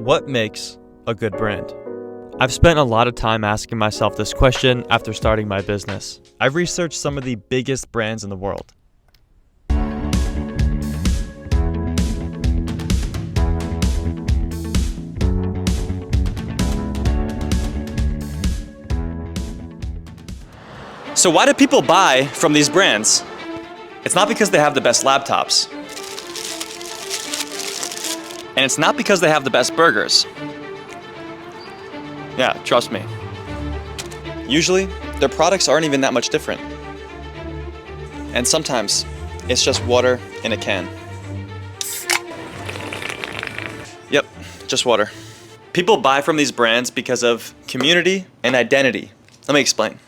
What makes a good brand? I've spent a lot of time asking myself this question after starting my business. I've researched some of the biggest brands in the world. So why do people buy from these brands? It's not because they have the best laptops. And it's not because they have the best burgers. Yeah, trust me. Usually, their products aren't even that much different. And sometimes, it's just water in a can. Yep, just water. People buy from these brands because of community and identity. Let me explain.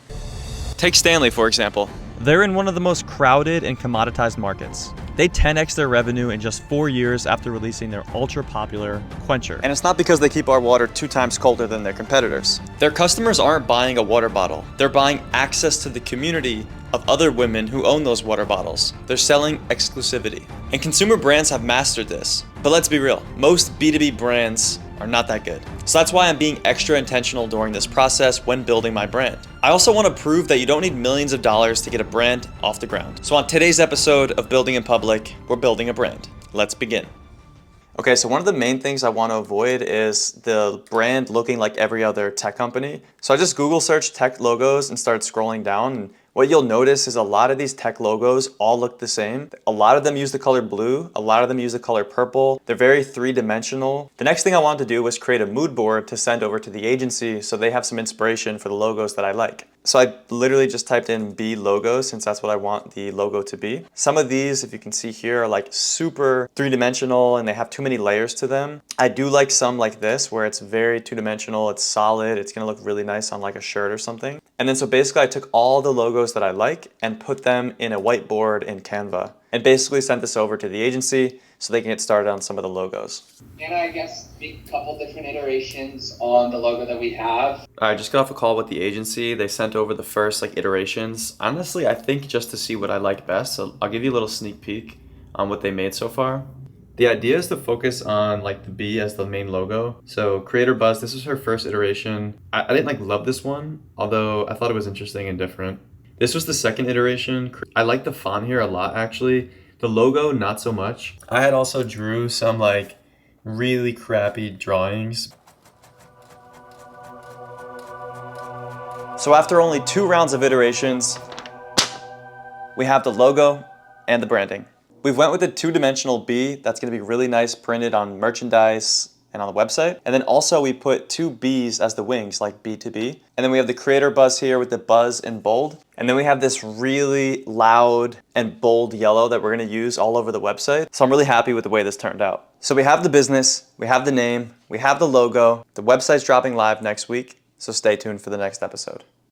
Take Stanley, for example. They're in one of the most crowded and commoditized markets. They 10x their revenue in just 4 years after releasing their ultra-popular Quencher. And it's not because they keep our water 2 times colder than their competitors. Their customers aren't buying a water bottle. They're buying access to the community of other women who own those water bottles. They're selling exclusivity. And consumer brands have mastered this. But let's be real, most B2B brands are not that good. So that's why I'm being extra intentional during this process when building my brand. I also want to prove that you don't need millions of dollars to get a brand off the ground. So on today's episode of Building in Public, we're building a brand. Let's begin. Okay, so one of the main things I want to avoid is the brand looking like every other tech company. So I just Google searched tech logos and started scrolling down, and what you'll notice is a lot of these tech logos all look the same. A lot of them use the color blue, a lot of them use the color purple. They're very three-dimensional. The next thing I wanted to do was create a mood board to send over to the agency so they have some inspiration for the logos that I like. So I literally just typed in B logos since that's what I want the logo to be. Some of these, if you can see here, are like super three-dimensional and they have too many layers to them. I do like some like this where it's very two-dimensional, it's solid, it's gonna look really nice on like a shirt or something. And then so basically I took all the logos that I like and put them in a whiteboard in Canva and basically sent this over to the agency so they can get started on some of the logos. And I guess make a couple different iterations on the logo that we have. I just got off a call with the agency. They sent over the first iterations. Honestly, I think just to see what I like best. So I'll give you a little sneak peek on what they made so far. The idea is to focus on the B as the main logo. So Creatorbuzz, this is her first iteration. I didn't love this one, although I thought it was interesting and different. This was the second iteration. I like the font here a lot actually. The logo, not so much. I had also drew some really crappy drawings. So after only 2 rounds of iterations, we have the logo and the branding. We went with a 2-dimensional B that's gonna be really nice printed on merchandise and on the website. And then also we put 2 B's as the wings, like B2B. And then we have the Creatorbuzz here with the buzz in bold. And then we have this really loud and bold yellow that we're gonna use all over the website. So I'm really happy with the way this turned out. So we have the business, we have the name, we have the logo. The website's dropping live next week, so stay tuned for the next episode.